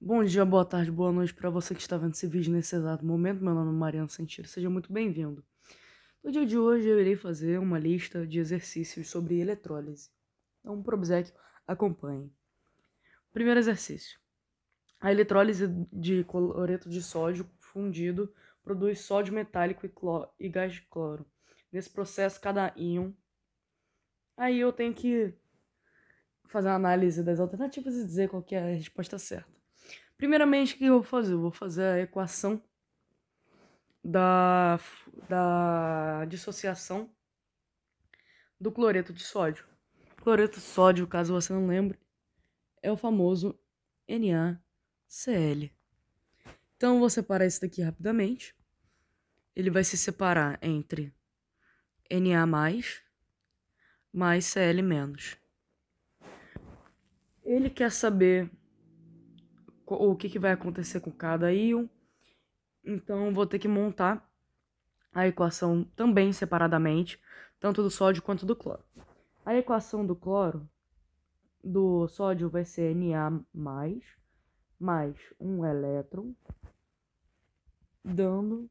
Bom dia, boa tarde, boa noite para você que está vendo esse vídeo nesse exato momento. Meu nome é Mariano Santiro, seja muito bem-vindo. No dia de hoje eu irei fazer uma lista de exercícios sobre eletrólise. Então, por obséquio, acompanhe. Primeiro exercício. A eletrólise de cloreto de sódio fundido produz sódio metálico e gás de cloro. Nesse processo, cada íon... Aí eu tenho que fazer uma análise das alternativas e dizer qual que é a resposta certa. Primeiramente, o que eu vou fazer? Eu vou fazer a equação da dissociação do cloreto de sódio. Cloreto de sódio, caso você não lembre, é o famoso NaCl. Então, eu vou separar isso daqui rapidamente. Ele vai se separar entre Na+, mais Cl-. Ele quer saber o que vai acontecer com cada íon. Então, vou ter que montar a equação também separadamente, tanto do sódio quanto do cloro. A equação do sódio vai ser Na+, mais um elétron, dando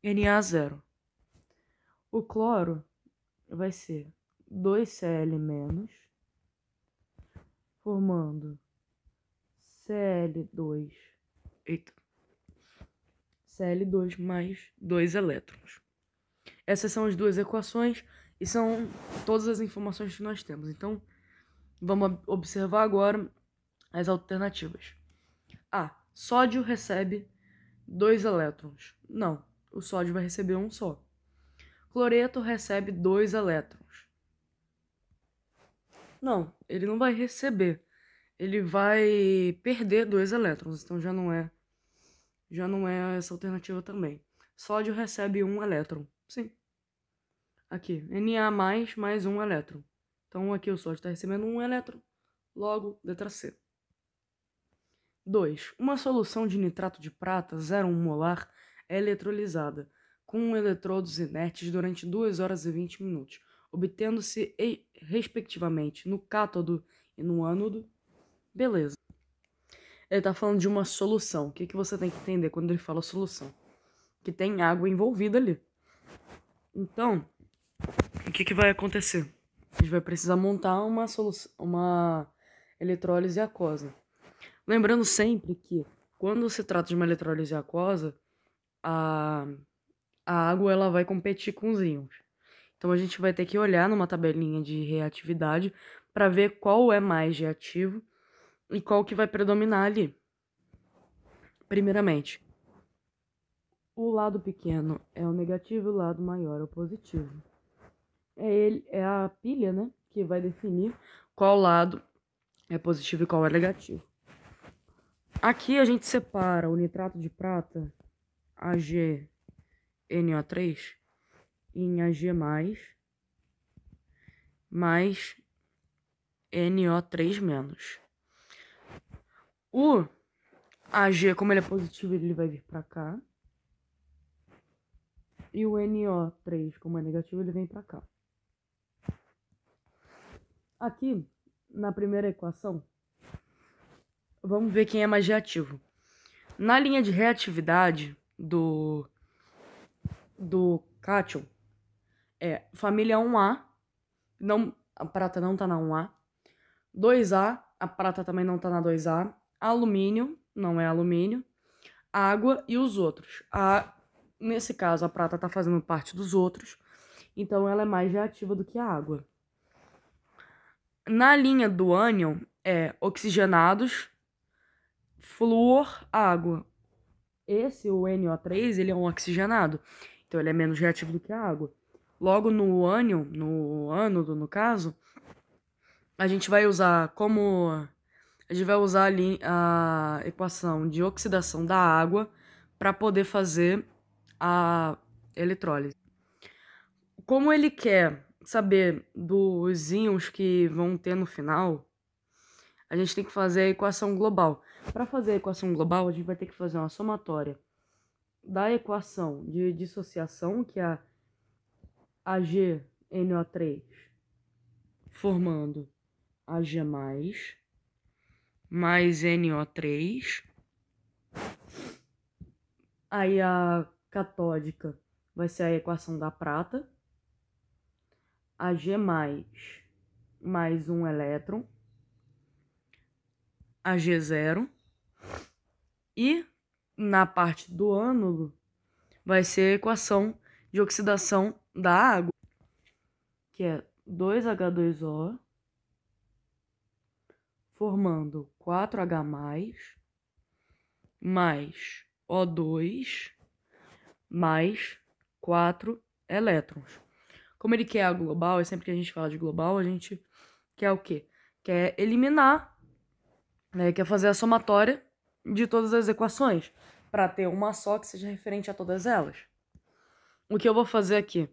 Na0. O cloro vai ser 2Cl-, formando Cl2, Cl2 mais 2 elétrons. Essas são as duas equações e são todas as informações que nós temos. Então, vamos observar agora as alternativas. A. Sódio recebe 2 elétrons. Não, o sódio vai receber um só. Cloreto recebe 2 elétrons. Não, ele não vai receber. Ele vai perder 2 elétrons. Então já não é essa alternativa também. Sódio recebe 1 elétron. Sim. Aqui, Na+, mais 1 elétron. Então aqui o sódio está recebendo 1 elétron. Logo, letra C. 2. Uma solução de nitrato de prata 0,1 molar é eletrolizada com eletrodos inertes durante 2 horas e 20 minutos, obtendo-se, respectivamente, no cátodo e no ânodo. Beleza. Ele está falando de uma solução. O que você tem que entender quando ele fala solução? Que tem água envolvida ali. Então, o que vai acontecer? A gente vai precisar montar uma eletrólise aquosa. Lembrando sempre que, quando se trata de uma eletrólise aquosa, a água ela vai competir com os íons. Então, a gente vai ter que olhar numa tabelinha de reatividade para ver qual é mais reativo e qual que vai predominar ali. Primeiramente, o lado pequeno é o negativo e o lado maior é o positivo. É a pilha, né, que vai definir qual lado é positivo e qual é negativo. Aqui a gente separa o nitrato de prata, AgNO3, em Ag+, mais NO3-. O Ag, como ele é positivo, ele vai vir para cá. E o NO3, como é negativo, ele vem para cá. Aqui, na primeira equação, vamos ver quem é mais reativo. Na linha de reatividade do cátion, família 1A, a prata não está na 1A. 2A, a prata também não está na 2A. Alumínio, não é alumínio. Água e os outros. Nesse caso, a prata está fazendo parte dos outros, então ela é mais reativa do que a água. Na linha do ânion, oxigenados, flúor, água. Esse, o NO3, ele é um oxigenado, então ele é menos reativo do que a água. Logo, no ânion, no ânodo, no caso, a gente vai usar a equação de oxidação da água para poder fazer a eletrólise. Como ele quer saber dos íons que vão ter no final, a gente tem que fazer a equação global. Para fazer a equação global, a gente vai ter que fazer uma somatória da equação de dissociação, que é a AgNO3, formando Ag+, mais NO3. Aí a catódica vai ser a equação da prata. Ag mais um elétron. Ag0. E na parte do ânodo vai ser a equação de oxidação da água, que é 2H2O formando 4H+, mais O2 mais 4 elétrons. Como ele quer a global, e sempre que a gente fala de global, a gente quer o quê? Quer eliminar, né? Quer fazer a somatória de todas as equações, para ter uma só que seja referente a todas elas. O que eu vou fazer aqui?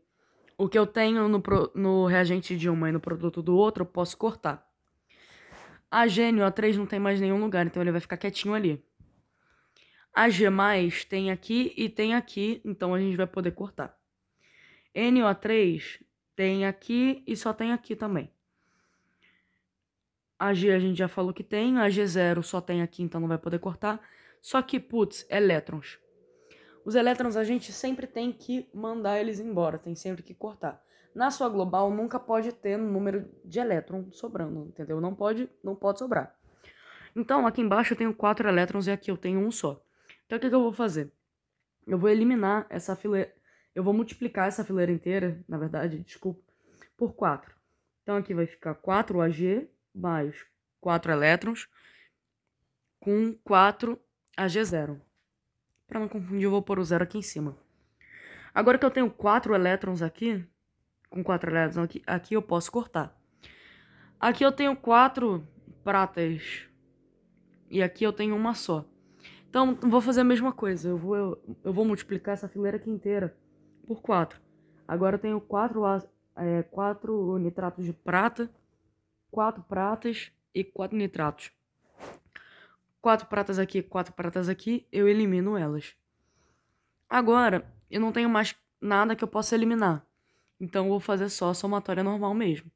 O que eu tenho no reagente de uma e no produto do outro, eu posso cortar. A GNO3 não tem mais nenhum lugar, então ele vai ficar quietinho ali. A G+, tem aqui e tem aqui, então a gente vai poder cortar. NO3 tem aqui e só tem aqui também. A G a gente já falou que tem, a G0 só tem aqui, então não vai poder cortar. Só que, putz, elétrons. Os elétrons a gente sempre tem que mandar eles embora, tem sempre que cortar. Na sua global nunca pode ter um número de elétrons sobrando, entendeu? Não pode sobrar. Então aqui embaixo eu tenho 4 elétrons e aqui eu tenho um só. Então o que eu vou fazer? Eu vou eliminar essa fileira, eu vou multiplicar essa fileira inteira, na verdade, desculpa, por 4. Então aqui vai ficar 4Ag mais 4 elétrons com 4 Ag0. Para não confundir, eu vou pôr o 0 aqui em cima. Agora que eu tenho 4 elétrons aqui, com 4 elétrons aqui eu posso cortar. Aqui eu tenho 4 pratas e aqui eu tenho uma só. Então, vou fazer a mesma coisa. Eu vou multiplicar essa fileira aqui inteira por 4. Agora eu tenho 4 nitratos de prata, 4 pratas e 4 nitratos. 4 pratas aqui, 4 pratas aqui, eu elimino elas. Agora, eu não tenho mais nada que eu possa eliminar. Então, eu vou fazer só a somatória normal mesmo.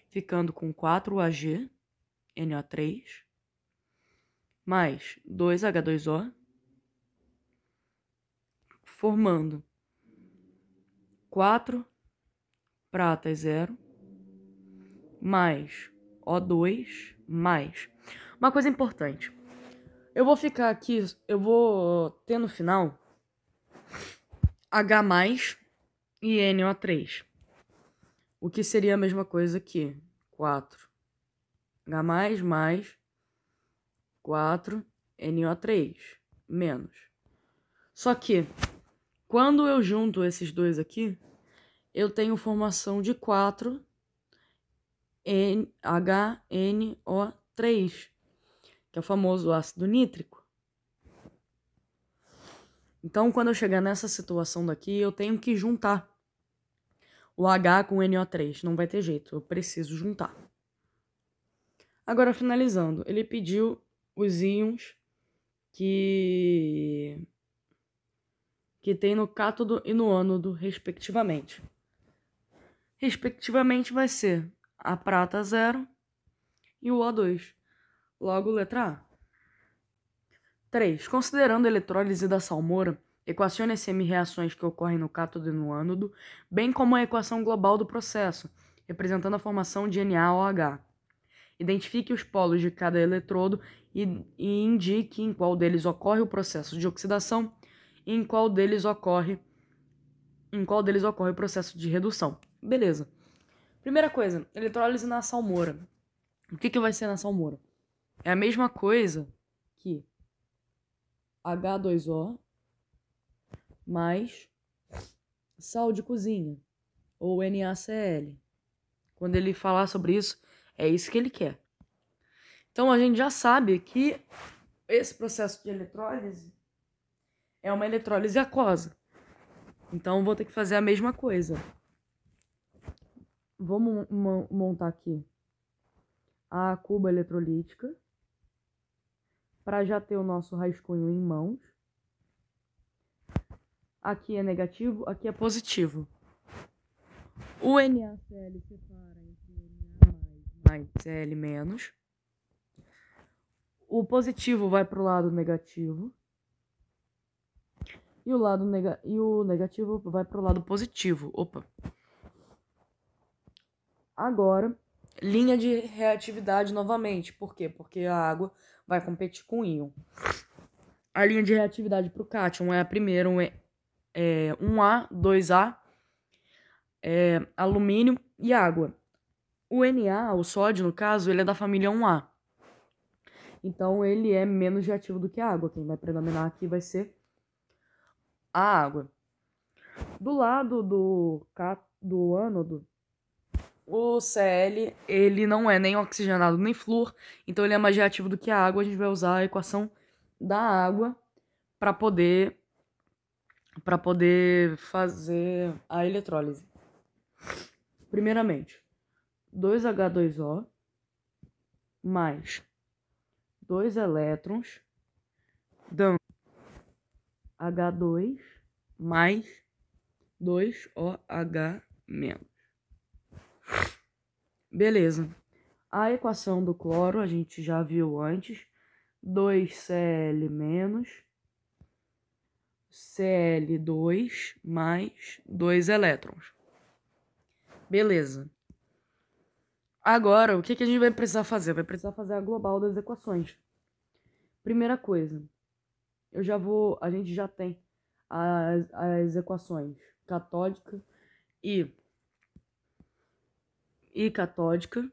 Ficando com 4Ag, NO3, mais 2H2O, formando 4 prata 0, mais O2, mais. Uma coisa importante. Eu vou ficar aqui, eu vou ter no final H+, e NO3. O que seria a mesma coisa que 4H+, mais 4 NO3, menos. Só que, quando eu junto esses dois aqui, eu tenho formação de 4 HNO3, que é o famoso ácido nítrico. Então, quando eu chegar nessa situação daqui, eu tenho que juntar o H com o NO3. Não vai ter jeito, eu preciso juntar. Agora, finalizando, ele pediu os íons que tem no cátodo e no ânodo, respectivamente. Respectivamente vai ser a prata 0 e o O2. Logo, letra A. 3. Considerando a eletrólise da salmoura, equacione as semi-reações que ocorrem no cátodo e no ânodo, bem como a equação global do processo, representando a formação de NaOH. Identifique os polos de cada eletrodo e indique em qual deles ocorre o processo de oxidação e em qual deles ocorre o processo de redução. Beleza. Primeira coisa, eletrólise na salmoura. O que vai ser na salmoura? É a mesma coisa que H2O mais sal de cozinha, ou NaCl. Quando ele falar sobre isso, é isso que ele quer. Então a gente já sabe que esse processo de eletrólise é uma eletrólise aquosa. Então vou ter que fazer a mesma coisa. Vamos montar aqui a cuba eletrolítica para já ter o nosso rascunho em mãos. Aqui é negativo, aqui é positivo. O NaCl separa entre Na mais Cl menos. O positivo vai para o lado negativo. E o negativo vai para o lado positivo. Opa. Agora, linha de reatividade novamente. Por quê? Porque a água vai competir com o íon. A linha de reatividade para o cátion é a primeira, 1A, 2A, alumínio e água. O Na, o sódio, no caso, ele é da família 1A. Então, ele é menos reativo do que a água. Quem vai predominar aqui vai ser a água. Do lado do ânodo, o Cl, ele não é nem oxigenado nem flúor, então ele é mais reativo do que a água. A gente vai usar a equação da água para poder fazer a eletrólise. Primeiramente, 2H2O mais 2 elétrons, dando H2 mais 2OH menos. Beleza. A equação do cloro a gente já viu antes. 2Cl menos Cl2 mais 2 elétrons. Beleza. Agora, o que a gente vai precisar fazer? Vai precisar fazer a global das equações. Primeira coisa, a gente já tem as equações catódica e catódica,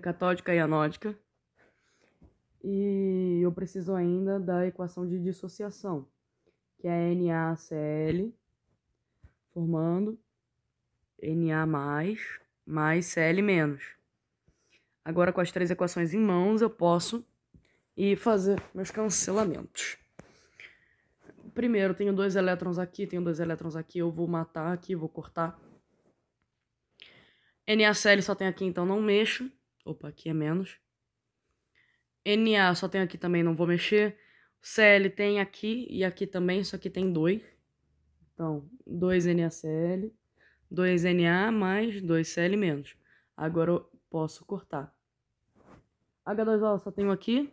catódica e anódica. E eu preciso ainda da equação de dissociação, que é NaCl formando Na mais Cl menos. Agora, com as 3 equações em mãos, eu posso ir fazer meus cancelamentos. Primeiro, tenho 2 elétrons aqui, eu vou matar aqui, vou cortar. NaCl só tem aqui, então não mexo. Opa, aqui é menos. Na só tem aqui também, não vou mexer. Cl tem aqui e aqui também, só que tem 2. Então, 2 NaCl, 2 Na mais 2 Cl menos. Agora eu posso cortar. H2O só tenho aqui,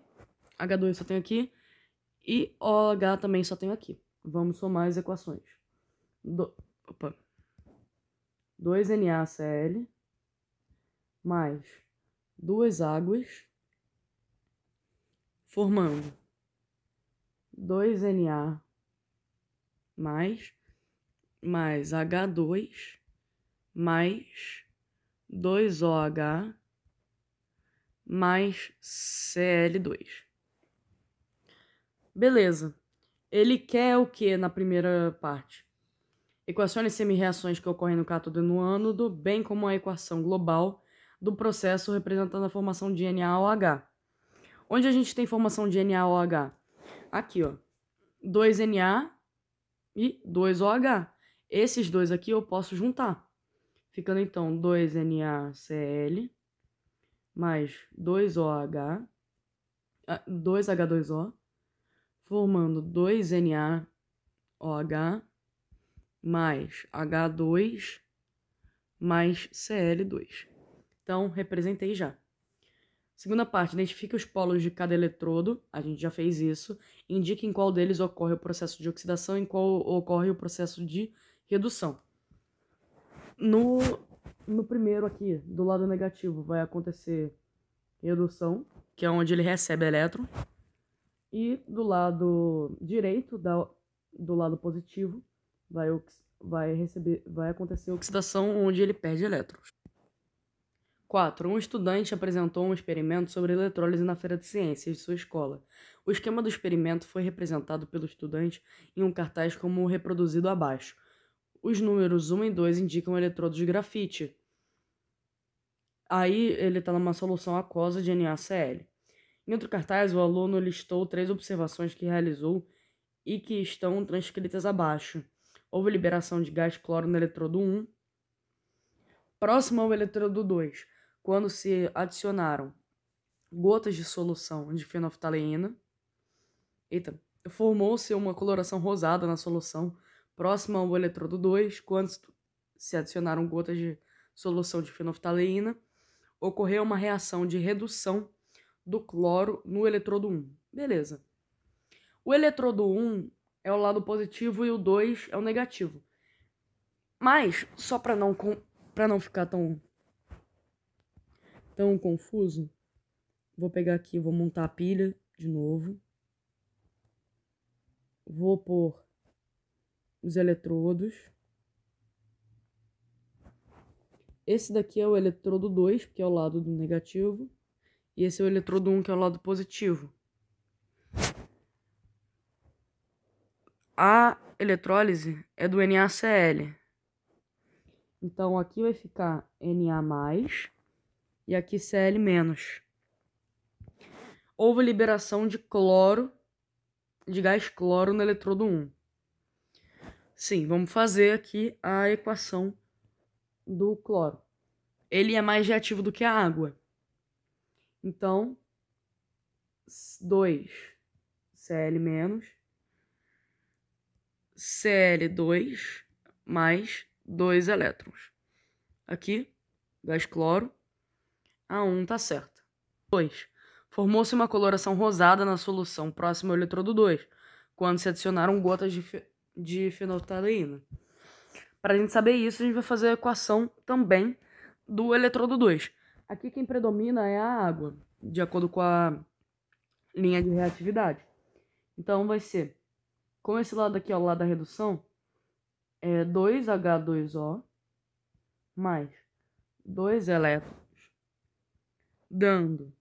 H2 só tenho aqui e OH também só tenho aqui. Vamos somar as equações. 2 NaCl mais 2 águas formando 2 Na mais H2 mais 2OH mais Cl2. Beleza. Ele quer o que na primeira parte? Equacione semi-reações que ocorrem no cátodo e no ânodo, bem como a equação global do processo representando a formação de NaOH. Onde a gente tem formação de NaOH? Aqui, ó. 2Na e 2OH. Esses dois aqui eu posso juntar. Ficando então 2NaCl mais 2OH, 2H2O, formando 2NaOH mais H2 mais Cl2. Então, representei já. Segunda parte, identifique os polos de cada eletrodo, a gente já fez isso. Indique em qual deles ocorre o processo de oxidação e em qual ocorre o processo de redução. No primeiro aqui, do lado negativo, vai acontecer redução, que é onde ele recebe elétron. E do lado direito, do lado positivo, vai acontecer oxidação, onde ele perde elétrons. 4. Um estudante apresentou um experimento sobre eletrólise na Feira de Ciências de sua escola. O esquema do experimento foi representado pelo estudante em um cartaz como reproduzido abaixo. Os números 1 e 2 indicam eletrodos de grafite. Aí ele está numa solução aquosa de NaCl. Em outro cartaz, o aluno listou 3 observações que realizou e que estão transcritas abaixo. Houve liberação de gás cloro no eletrodo 1, próximo ao eletrodo 2, quando se adicionaram gotas de solução de fenolftaleína. Formou-se uma coloração rosada na solução próxima ao eletrodo 2, quando se adicionaram gotas de solução de fenolftaleína. Ocorreu uma reação de redução do cloro no eletrodo 1. Beleza. O eletrodo 1 é o lado positivo e o 2 é o negativo. Mas, só para não ficar tão confuso, vou pegar aqui, vou montar a pilha de novo. Vou pôr os eletrodos. Esse daqui é o eletrodo 2, que é o lado do negativo. E esse é o eletrodo 1, que é o lado positivo. A eletrólise é do NaCl. Então aqui vai ficar Na+, e aqui Cl-. Houve liberação de cloro, de gás cloro no eletrodo 1. Sim, vamos fazer aqui a equação do cloro. Ele é mais reativo do que a água. Então, 2 Cl-, Cl2 mais 2 elétrons. Aqui, gás cloro, a 1 tá certa. 2. Formou-se uma coloração rosada na solução próxima ao eletrodo 2, quando se adicionaram gotas de fenolftaleína. Para a gente saber isso, a gente vai fazer a equação também do eletrodo 2. Aqui quem predomina é a água, de acordo com a linha de reatividade. Então vai ser, com esse lado aqui, ó, o lado da redução, é 2H2O mais 2 elétrons, dando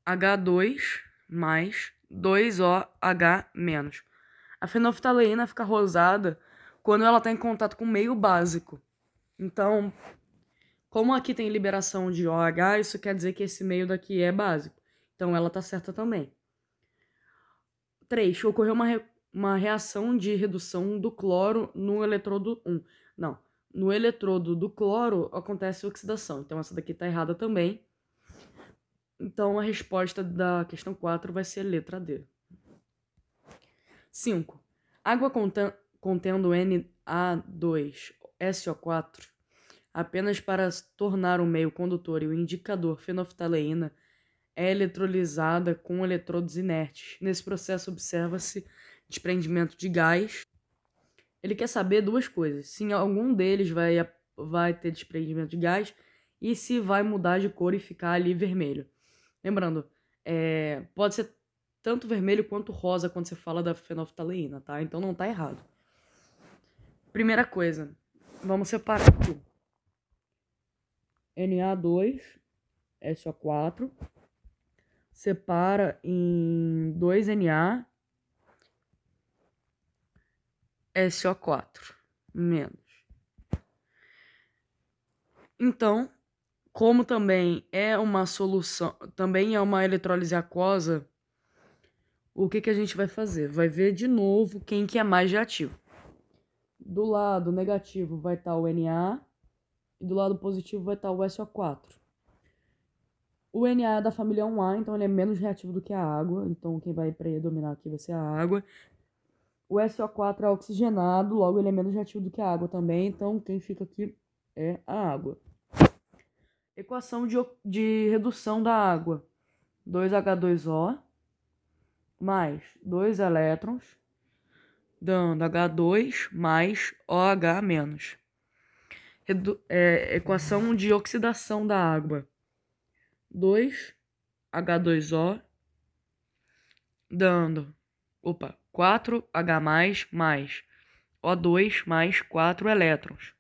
H2 mais 2OH-. A fenolftaleína fica rosada quando ela está em contato com o meio básico. Então, como aqui tem liberação de OH, isso quer dizer que esse meio daqui é básico. Então, ela está certa também. 3. Ocorreu uma reação de redução do cloro no eletrodo 1. Não, no eletrodo do cloro acontece oxidação. Então, essa daqui está errada também. Então, a resposta da questão 4 vai ser letra D. 5. Água contendo Na2SO4 apenas para tornar o meio condutor e o indicador fenolftaleína é eletrolizada com eletrodos inertes. Nesse processo observa-se desprendimento de gás. Ele quer saber duas coisas: se algum deles vai ter desprendimento de gás e se vai mudar de cor e ficar ali vermelho. Lembrando, pode ser tanto vermelho quanto rosa quando você fala da fenolftaleína, tá? Então não tá errado. Primeira coisa, vamos separar aqui. Na2SO4 separa em 2NaSO4 menos. Então, como também é uma solução, também é uma eletrólise aquosa, o que a gente vai fazer? Vai ver de novo quem que é mais reativo. Do lado negativo vai estar o Na e do lado positivo vai estar o SO4. O Na é da família 1A, então ele é menos reativo do que a água, então quem vai predominar aqui vai ser a água. O SO4 é oxigenado, logo ele é menos reativo do que a água também, então quem fica aqui é a água. Equação de redução da água. 2H2O mais 2 elétrons, dando H2 mais OH-. Equação de oxidação da água. 2H2O, dando 4H mais O2 mais 4 elétrons.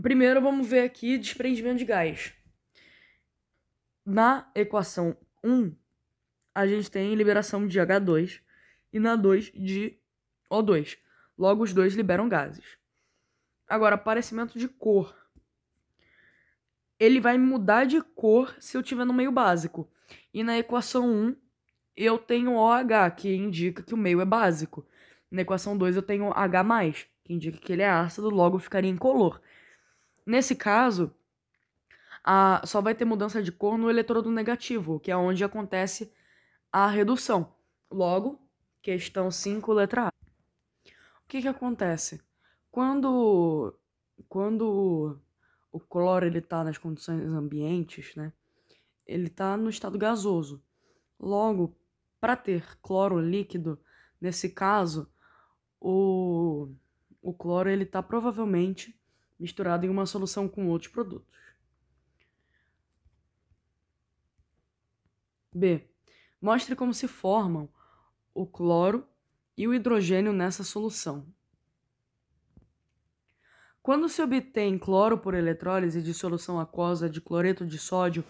Primeiro vamos ver aqui desprendimento de gás. Na equação 1, a gente tem liberação de H2 e na 2 de O2. Logo, os dois liberam gases. Agora, aparecimento de cor. Ele vai mudar de cor se eu estiver no meio básico. E na equação 1, eu tenho OH, que indica que o meio é básico. Na equação 2, eu tenho H+, que indica que ele é ácido, logo ficaria incolor. Nesse caso, só vai ter mudança de cor no eletrodo negativo, que é onde acontece a redução. Logo, questão 5, letra A. O que acontece? Quando o cloro ele está nas condições ambientes, né? Ele está no estado gasoso. Logo, para ter cloro líquido, nesse caso, o cloro ele está provavelmente misturado em uma solução com outros produtos. B. Mostre como se formam o cloro e o hidrogênio nessa solução. Quando se obtém cloro por eletrólise de solução aquosa de cloreto de sódio,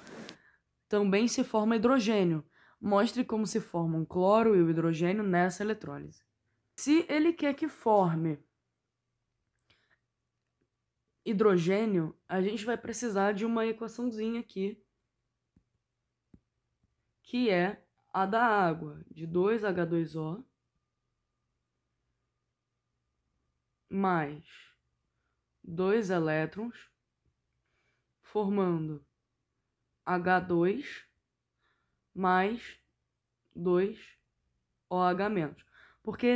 também se forma hidrogênio. Mostre como se formam cloro e o hidrogênio nessa eletrólise. Se ele quer que forme hidrogênio, a gente vai precisar de uma equaçãozinha aqui, que é a da água, de 2H2O mais 2 elétrons, formando H2 mais 2OH-. Por que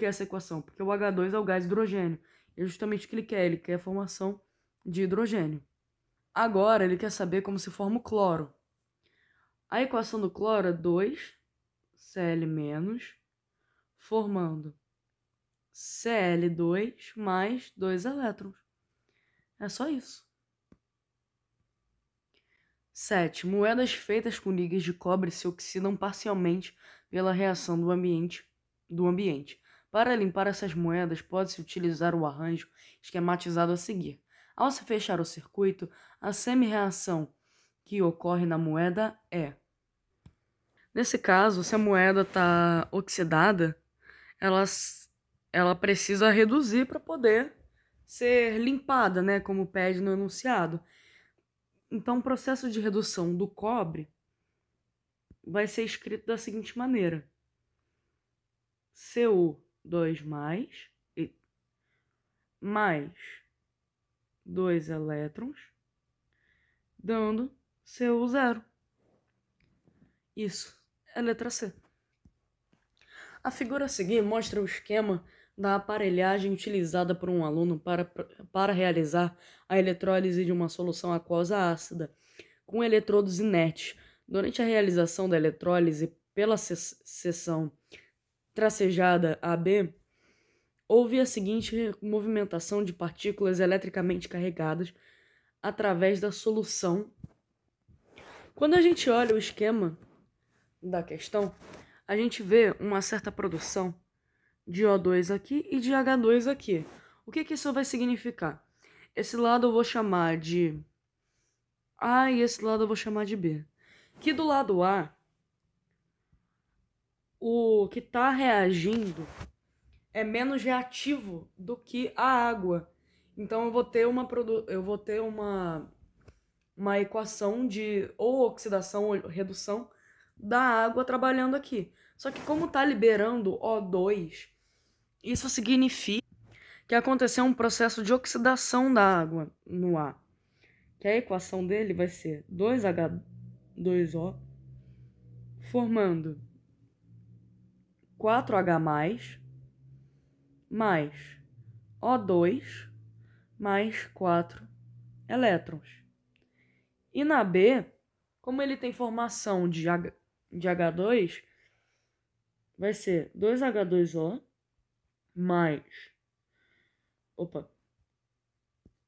essa equação? Porque o H2 é o gás hidrogênio. É justamente o que ele quer a formação de hidrogênio. Agora ele quer saber como se forma o cloro. A equação do cloro é 2Cl- formando Cl2 mais 2 elétrons. É só isso. 7. Moedas feitas com ligas de cobre se oxidam parcialmente pela reação do ambiente. Para limpar essas moedas, pode-se utilizar o arranjo esquematizado a seguir. Ao se fechar o circuito, a semi-reação que ocorre na moeda é... Nesse caso, se a moeda está oxidada, ela precisa reduzir para poder ser limpada, né, como pede no enunciado. Então, o processo de redução do cobre vai ser escrito da seguinte maneira: CO2 mais 2 elétrons, dando CO0. Isso é a letra C. A figura a seguir mostra o esquema da aparelhagem utilizada por um aluno para realizar a eletrólise de uma solução aquosa ácida com eletrodos inertes. Durante a realização da eletrólise pela seção tracejada AB, houve a seguinte movimentação de partículas eletricamente carregadas através da solução. Quando a gente olha o esquema da questão, a gente vê uma certa produção de O2 aqui e de H2 aqui. O que isso vai significar? Esse lado eu vou chamar de A e esse lado eu vou chamar de B. Que do lado A, o que está reagindo é menos reativo do que a água. Então eu vou ter uma equação de ou oxidação ou redução da água trabalhando aqui. Só que como está liberando O2, isso significa que aconteceu um processo de oxidação da água no A. Que a equação dele vai ser 2H2O formando 4H+, mais O2 mais 4 elétrons. E na B, como ele tem formação de H2, vai ser 2H2O mais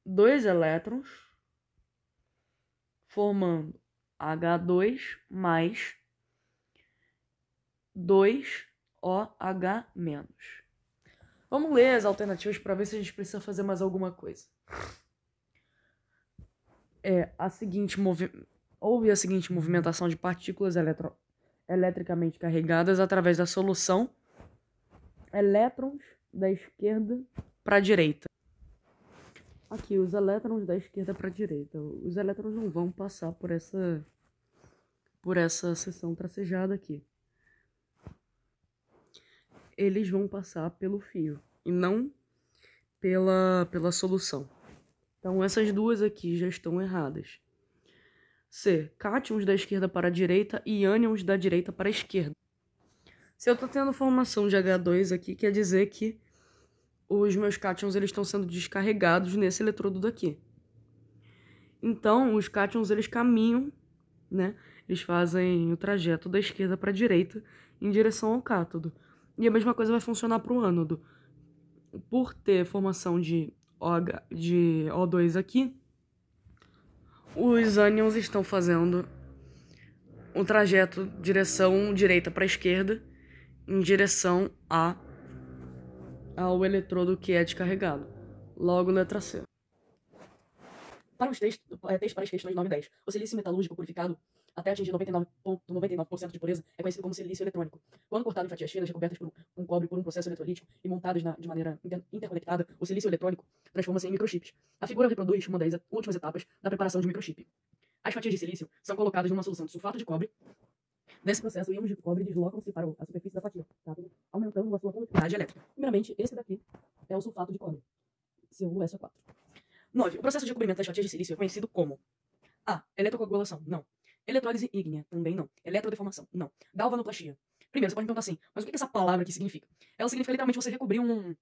2 elétrons, formando H2 mais 2OH-. Vamos ler as alternativas para ver se a gente precisa fazer mais alguma coisa. Houve a seguinte movimentação de partículas eletricamente carregadas através da solução, elétrons da esquerda para a direita. Aqui, os elétrons da esquerda para a direita. Os elétrons não vão passar por essa seção tracejada aqui. Eles vão passar pelo fio e não pela solução. Então, essas duas aqui já estão erradas. C. Cátions da esquerda para a direita e ânions da direita para a esquerda. Se eu estou tendo formação de H2 aqui, quer dizer que os meus cátions eles estão sendo descarregados nesse eletrodo daqui. Então, os cátions, eles caminham, né? Eles fazem o trajeto da esquerda para a direita em direção ao cátodo. E a mesma coisa vai funcionar para o ânodo. Por ter formação de O2 aqui, os ânions estão fazendo um trajeto direção direita para a esquerda em direção ao eletrodo que é descarregado. Logo, letra C. Para os textos para as questões 9 e 10. O silício metalúrgico purificado até atingir 99,99% de pureza é conhecido como silício eletrônico. Quando cortado em fatias finas, recobertas com cobre por um processo eletrolítico e montadas de maneira interconectada, o silício eletrônico transforma-se em microchips. A figura reproduz uma das últimas etapas da preparação de um microchip. As fatias de silício são colocadas numa solução de sulfato de cobre. Nesse processo, íons de cobre deslocam-se para a superfície da fatia, aumentando a sua condutividade elétrica. Primeiramente, esse daqui é o sulfato de cobre, seu SO4. 9. O processo de recobrimento das fatias de silício é conhecido como A. Eletrocoagulação. Não. Eletrólise ígnea. Também não. Eletrodeformação. Não. Galvanoplastia. Primeiro, você pode me perguntar assim, mas o que essa palavra aqui significa? Ela significa literalmente você recobrir um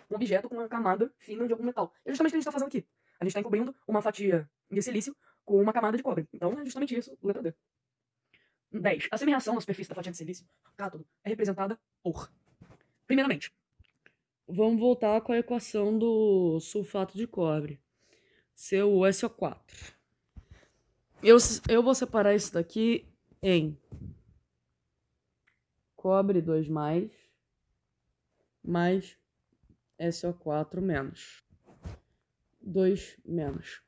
objeto com uma camada fina de algum metal. É justamente o que a gente está fazendo aqui. A gente está encobrindo uma fatia de silício com uma camada de cobre. Então, é justamente isso, letra D. 10. A semi-reação na superfície da fatia de silício, cátodo, é representada por... Primeiramente, vamos voltar com a equação do sulfato de cobre, CuSO4. Eu vou separar isso daqui em cobre 2+, mais SO4 menos. 2 menos.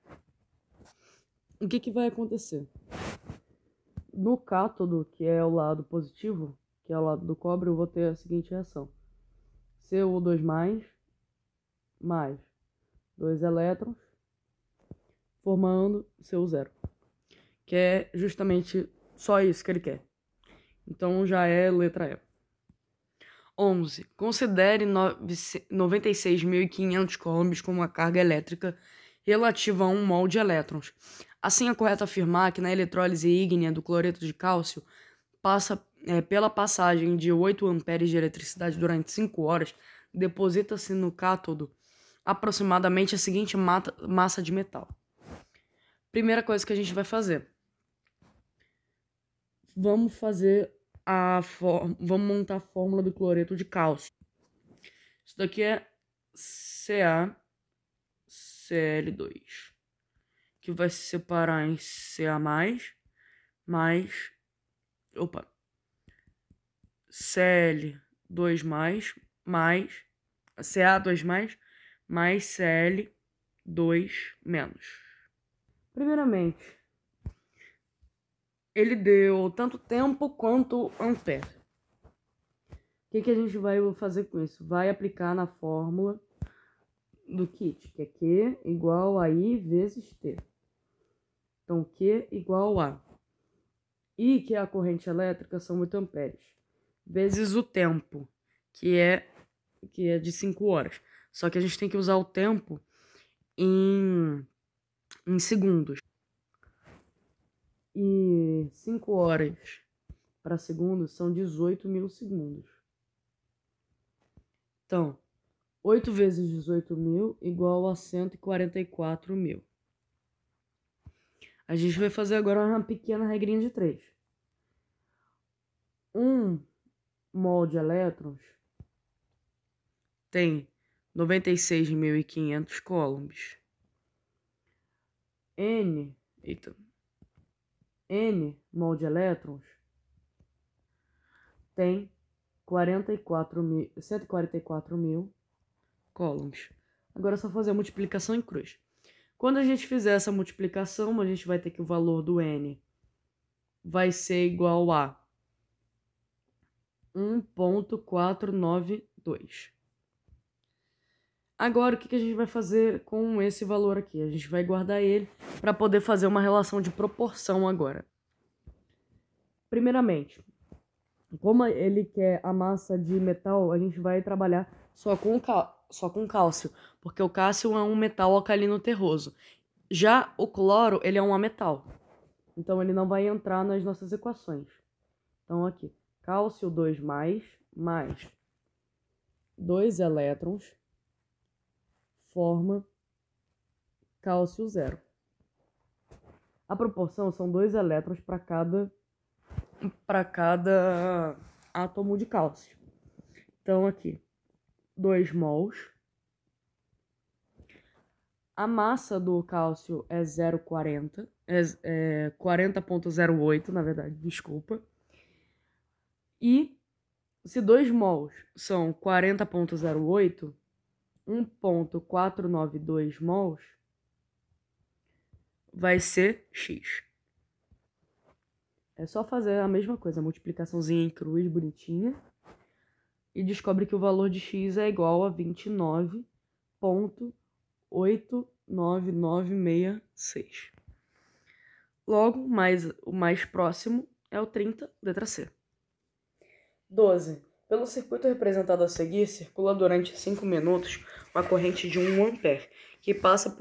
O que vai acontecer? No cátodo, que é o lado positivo, que é o lado do cobre, eu vou ter a seguinte reação. Cu2+, mais 2 elétrons, formando Cu0. Que é justamente só isso que ele quer. Então já é letra E. 11. Considere 96.500 coulombs como uma carga elétrica relativa a 1 mol de elétrons. Assim, é correto afirmar que na eletrólise ígnea do cloreto de cálcio, pela passagem de 8 amperes de eletricidade durante 5 horas, deposita-se no cátodo aproximadamente a seguinte massa de metal. Primeira coisa que a gente vai fazer. Vamos montar a fórmula do cloreto de cálcio. Isso daqui é CaCl2, que vai se separar em Ca+, mais Cl2+, mais Ca2+, mais Cl2-. Primeiramente, ele deu tanto tempo quanto ampere. O que a gente vai fazer com isso? Vai aplicar na fórmula do kit, que é Q igual a I vezes T. Então, Q igual a I, que é a corrente elétrica, são 8 amperes, vezes o tempo, que é de 5 horas. Só que a gente tem que usar o tempo em segundos. E 5 horas para segundos são 18 milissegundos. Então, 8 vezes 18.000 igual a 144.000. A gente vai fazer agora uma pequena regrinha de 3. 1 mol de elétrons tem 96.500 coulombs. N mol de elétrons tem 144.000 coulombs. Agora é só fazer a multiplicação em cruz. Quando a gente fizer essa multiplicação, a gente vai ter que o valor do N vai ser igual a 1,492. Agora, o que a gente vai fazer com esse valor aqui? A gente vai guardar ele para poder fazer uma relação de proporção agora. Primeiramente, como ele quer a massa de metal, a gente vai trabalhar só com cálcio, porque o cálcio é um metal alcalino terroso. Já o cloro, ele é um ametal, então ele não vai entrar nas nossas equações. Então aqui, cálcio 2+, mais 2 elétrons, forma cálcio 0. A proporção são 2 elétrons para cada átomo de cálcio. Então, aqui, 2 mols. A massa do cálcio é 0,40, é 40,08, na verdade, desculpa. E se 2 mols são 40,08, 1,492 mols vai ser X. É só fazer a mesma coisa, a multiplicaçãozinha em cruz, bonitinha, e descobre que o valor de X é igual a 29,89966. Logo, o mais próximo é o 30, letra C. 12. Pelo circuito representado a seguir, circula durante 5 minutos uma corrente de 1 ampere, que passa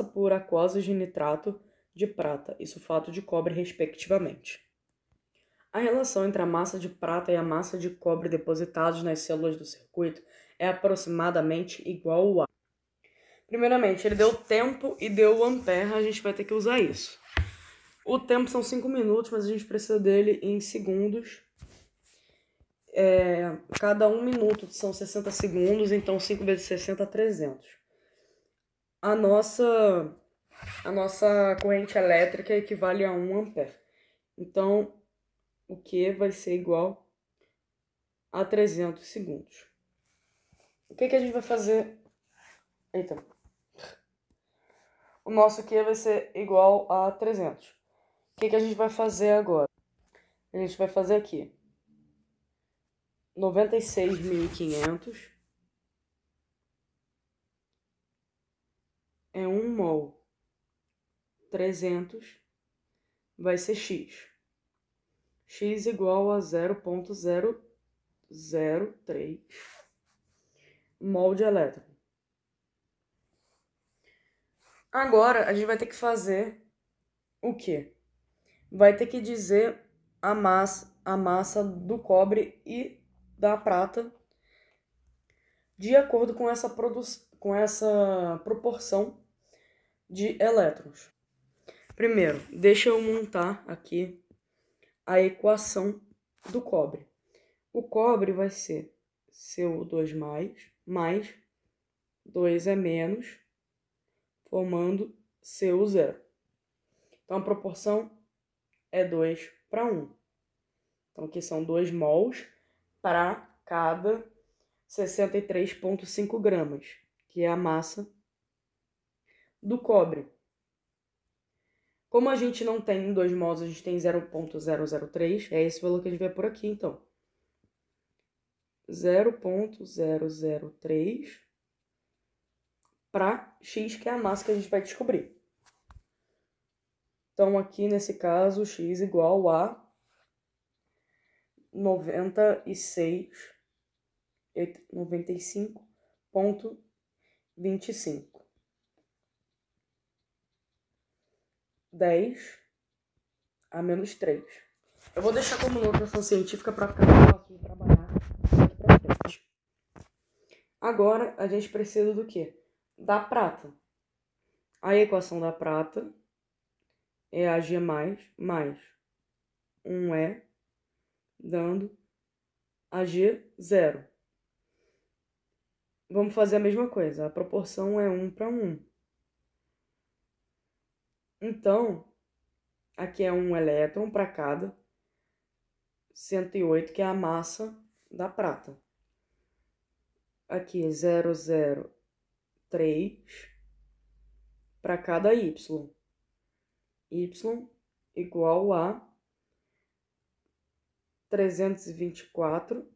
por aquosos de nitrato de prata e sulfato de cobre, respectivamente. A relação entre a massa de prata e a massa de cobre depositados nas células do circuito é aproximadamente igual a... Primeiramente, ele deu tempo e deu o ampere, a gente vai ter que usar isso. O tempo são 5 minutos, mas a gente precisa dele em segundos. Cada 1 minuto são 60 segundos, então 5 vezes 60 é 300. A nossa corrente elétrica equivale a 1 ampere. Então, o Q vai ser igual a 300 segundos. O que a gente vai fazer? Eita. O nosso Q vai ser igual a 300. O que a gente vai fazer agora? A gente vai fazer aqui 96.500 é 1 mol. 300 vai ser X. X igual a 0,003 mol de elétron. Agora, a gente vai ter que fazer o quê? Vai ter que dizer a massa do cobre e da prata de acordo com essa proporção de elétrons. Primeiro, deixa eu montar aqui a equação do cobre. O cobre vai ser CO2 mais 2 é menos, formando CO0. Então, a proporção é 2 para 1. Então, aqui são 2 mols para cada 63,5 gramas, que é a massa do cobre. Como a gente não tem 2 mols, a gente tem 0,003, é esse valor que a gente vai por aqui, então. 0,003 para X, que é a massa que a gente vai descobrir. Então, aqui nesse caso, X igual a 95,25. 10 a menos 3. Eu vou deixar como notação científica para ficar mais fácil de trabalhar daqui para frente. Agora, a gente precisa do quê? Da prata. A equação da prata é Ag mais 1E, dando Ag0. Vamos fazer a mesma coisa. A proporção é 1 para 1. Então, aqui é 1 elétron para cada 108, que é a massa da prata. Aqui é 0,03 para cada Y. Y igual a 324,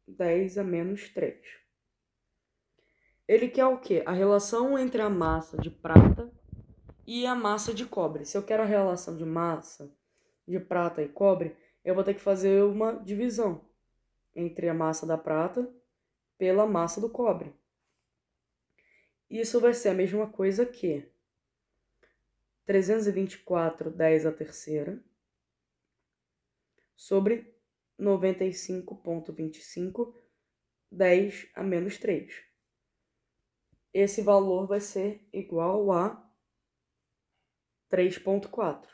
10 a menos 3. Ele quer o quê? A relação entre a massa de prata e a massa de cobre. Se eu quero a relação de massa de prata e cobre, eu vou ter que fazer uma divisão entre a massa da prata pela massa do cobre. Isso vai ser a mesma coisa que 324, 10 a terceira, sobre 95,25, 10 a menos 3. Esse valor vai ser igual a 3,4.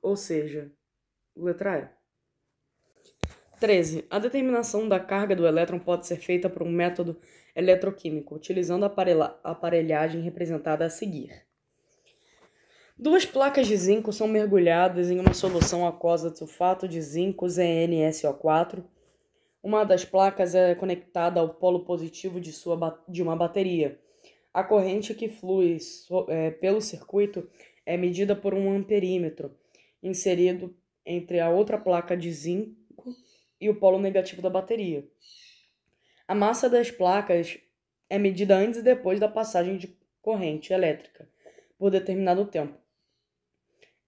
Ou seja, letra E. 13. A determinação da carga do elétron pode ser feita por um método eletroquímico, utilizando a aparelhagem representada a seguir. Duas placas de zinco são mergulhadas em uma solução aquosa de sulfato de zinco ZnSO4. Uma das placas é conectada ao polo positivo de uma bateria. A corrente que flui pelo circuito é medida por um amperímetro inserido entre a outra placa de zinco e o polo negativo da bateria. A massa das placas é medida antes e depois da passagem de corrente elétrica por determinado tempo.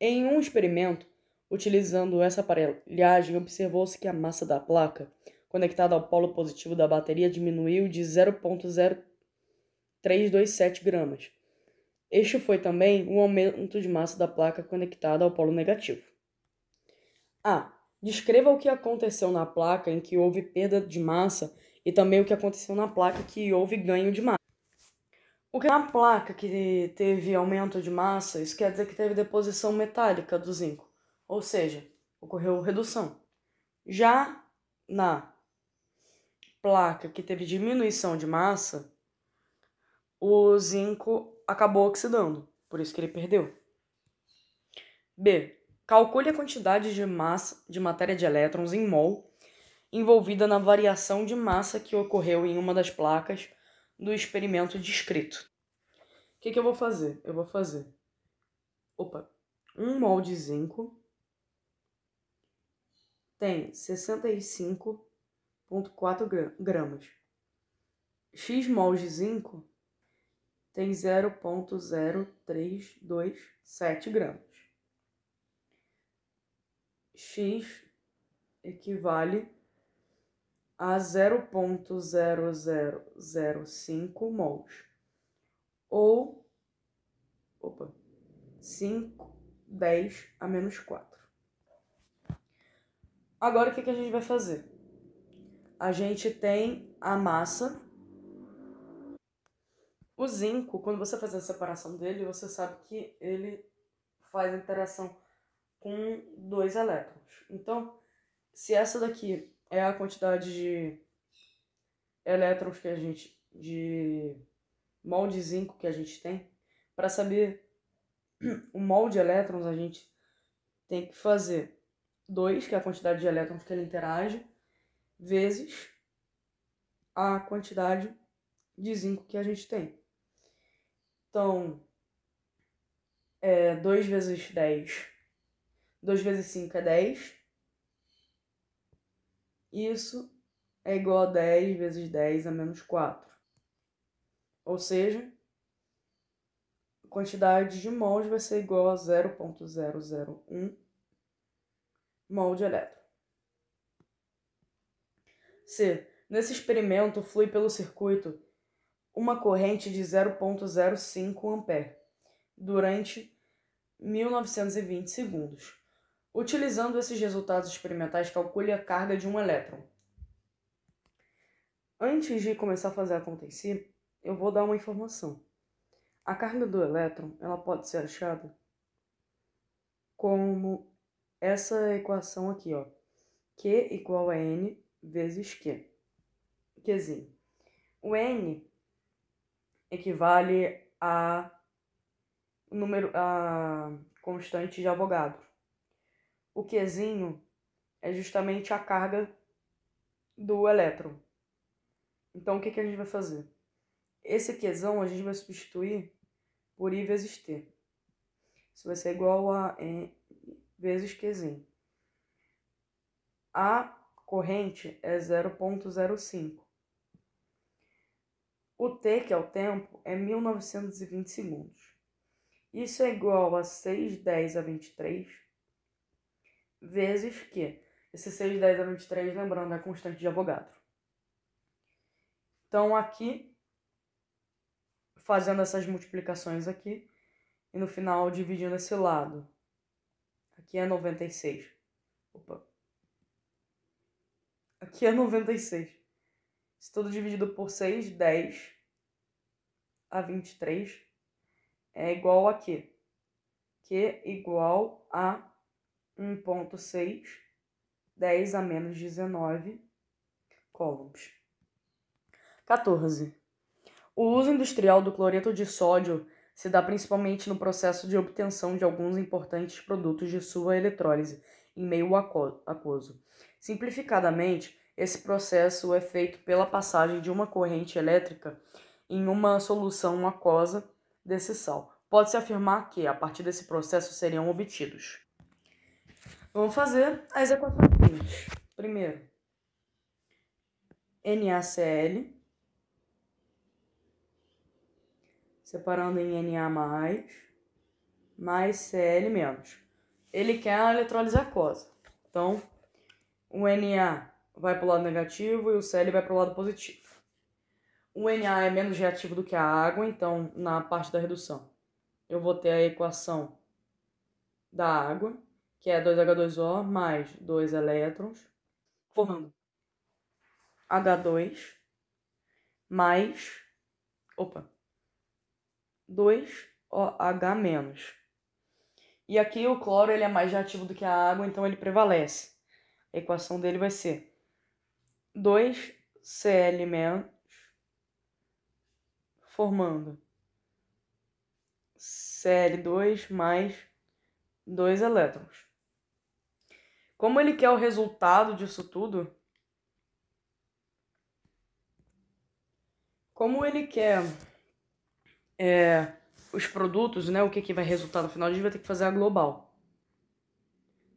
Em um experimento, utilizando essa aparelhagem, observou-se que a massa da placa conectada ao polo positivo da bateria diminuiu de 0,0327 gramas. Este foi também o aumento de massa da placa conectada ao polo negativo. A. Descreva o que aconteceu na placa em que houve perda de massa e também o que aconteceu na placa que houve ganho de massa. Na placa que teve aumento de massa, isso quer dizer que teve deposição metálica do zinco, ou seja, ocorreu redução. Já na placa que teve diminuição de massa, o zinco acabou oxidando, por isso que ele perdeu. B. Calcule a quantidade de massa de matéria de elétrons em mol envolvida na variação de massa que ocorreu em uma das placas do experimento descrito. O que eu vou fazer? Eu vou fazer 1 mol de zinco tem 65,4 gramas. X mol de zinco tem 0,0327 gramas. X equivale a 0,0005 mols, ou 5,10 a menos 4. Agora o que a gente vai fazer? A gente tem a massa. O zinco, quando você faz a separação dele, você sabe que ele faz interação com 2 elétrons. Então, se essa daqui é a quantidade de elétrons de mol de zinco que a gente tem, para saber o mol de elétrons, a gente tem que fazer 2, que é a quantidade de elétrons que ele interage, vezes a quantidade de zinco que a gente tem. Então, 2 vezes 10, 2 vezes 5 é 10. Isso é igual a 10 vezes 10 a menos 4. Ou seja, a quantidade de mols vai ser igual a 0,001 mol de elétron. C. Nesse experimento, flui pelo circuito uma corrente de 0,05 ampere durante 1920 segundos. Utilizando esses resultados experimentais, calcule a carga de um elétron. Antes de começar a fazer a conta em si, eu vou dar uma informação. A carga do elétron ela pode ser achada como essa equação aqui, ó. Q igual a N vezes Q. Qzinho. O N equivale a constante de Avogadro. O Qzinho é justamente a carga do elétron. Então, o que a gente vai fazer? Esse Qzão a gente vai substituir por I vezes T. Isso vai ser igual a N vezes Qzinho. A corrente é 0,05. O T, que é o tempo, é 1920 segundos. Isso é igual a 6,10 a 23 vezes Q. Esse 6,10 a 23, lembrando, é a constante de Avogadro. Então, aqui, fazendo essas multiplicações aqui, e no final dividindo esse lado. Aqui é 96. Aqui é 96. Isso tudo dividido por 6, 10 a 23 é igual a quê? Q igual a 1,6, 10 a menos 19 coulombs. 14. O uso industrial do cloreto de sódio se dá principalmente no processo de obtenção de alguns importantes produtos de sua eletrólise em meio aquoso. Simplificadamente, esse processo é feito pela passagem de uma corrente elétrica em uma solução aquosa desse sal. Pode-se afirmar que, a partir desse processo, seriam obtidos. Vamos fazer as equações. Primeiro, NaCl, separando em Na+, mais Cl-. Ele quer a eletrólise aquosa. Então, o Na vai para o lado negativo e o Cl vai para o lado positivo. O Na é menos reativo do que a água, então, na parte da redução, eu vou ter a equação da água, que é 2H2O mais 2 elétrons, formando H2 mais 2OH-. E aqui o cloro ele é mais reativo do que a água, então ele prevalece. A equação dele vai ser 2Cl- formando Cl2 mais 2 elétrons. Como ele quer o resultado disso tudo, como ele quer os produtos, né, o que vai resultar no final, a gente vai ter que fazer a global.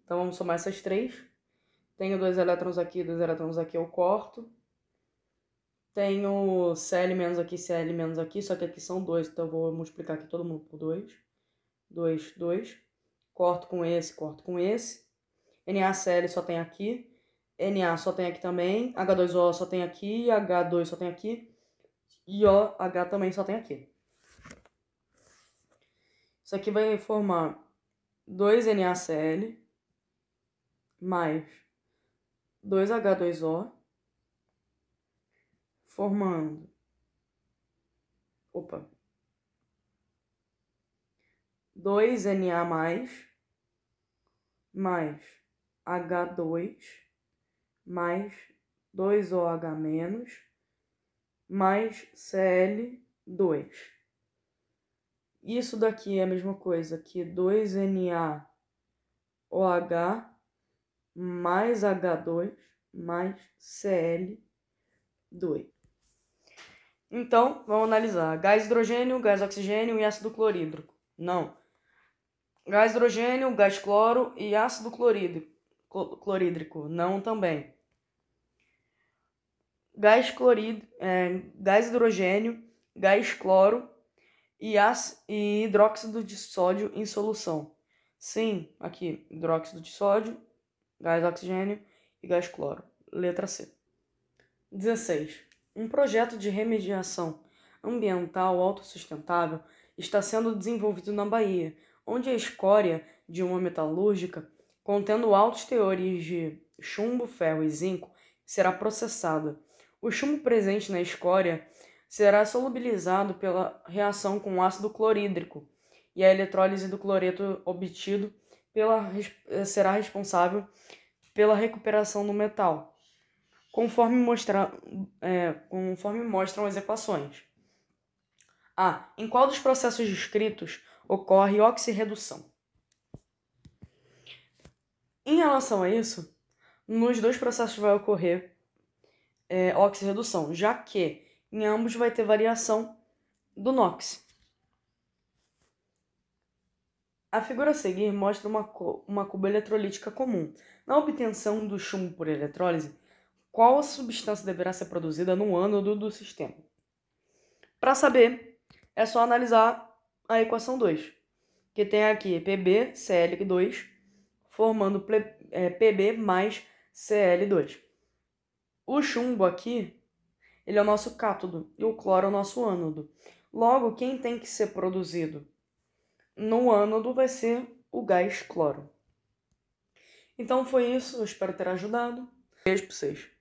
Então vamos somar essas três. Tenho 2 elétrons aqui, 2 elétrons aqui, eu corto. Tenho Cl- aqui, Cl- aqui, só que aqui são 2, então eu vou multiplicar aqui todo mundo por 2. 2, 2. Corto com esse, corto com esse. NaCl só tem aqui. Na só tem aqui também. H2O só tem aqui. H2 só tem aqui. E OH também só tem aqui. Isso aqui vai formar 2 NaCl mais 2 H2O, formando 2 Na mais H2 mais 2OH- mais Cl2. Isso daqui é a mesma coisa que 2NaOH mais H2 mais Cl2. Então, vamos analisar. Gás hidrogênio, gás oxigênio e ácido clorídrico. Não. Gás hidrogênio, gás cloro e ácido clorídrico. Não também. Gás hidrogênio, gás cloro e hidróxido de sódio em solução. Sim, aqui, hidróxido de sódio, gás oxigênio e gás cloro. Letra C. 16. Um projeto de remediação ambiental autossustentável está sendo desenvolvido na Bahia, onde a escória de uma metalúrgica, contendo altos teores de chumbo, ferro e zinco, será processada. O chumbo presente na escória será solubilizado pela reação com ácido clorídrico, e a eletrólise do cloreto obtido será responsável pela recuperação do metal, conforme mostram as equações. Em qual dos processos descritos ocorre oxirredução? Em relação a isso, nos dois processos vai ocorrer oxirredução, já que em ambos vai ter variação do NOx. A figura a seguir mostra uma cuba eletrolítica comum. Na obtenção do chumbo por eletrólise, qual a substância deverá ser produzida no ânodo do sistema? Para saber, é só analisar a equação 2, que tem aqui PbCl2 formando Pb mais Cl2. O chumbo aqui, ele é o nosso cátodo e o cloro é o nosso ânodo. Logo, quem tem que ser produzido no ânodo vai ser o gás cloro. Então foi isso, eu espero ter ajudado. Beijo para vocês.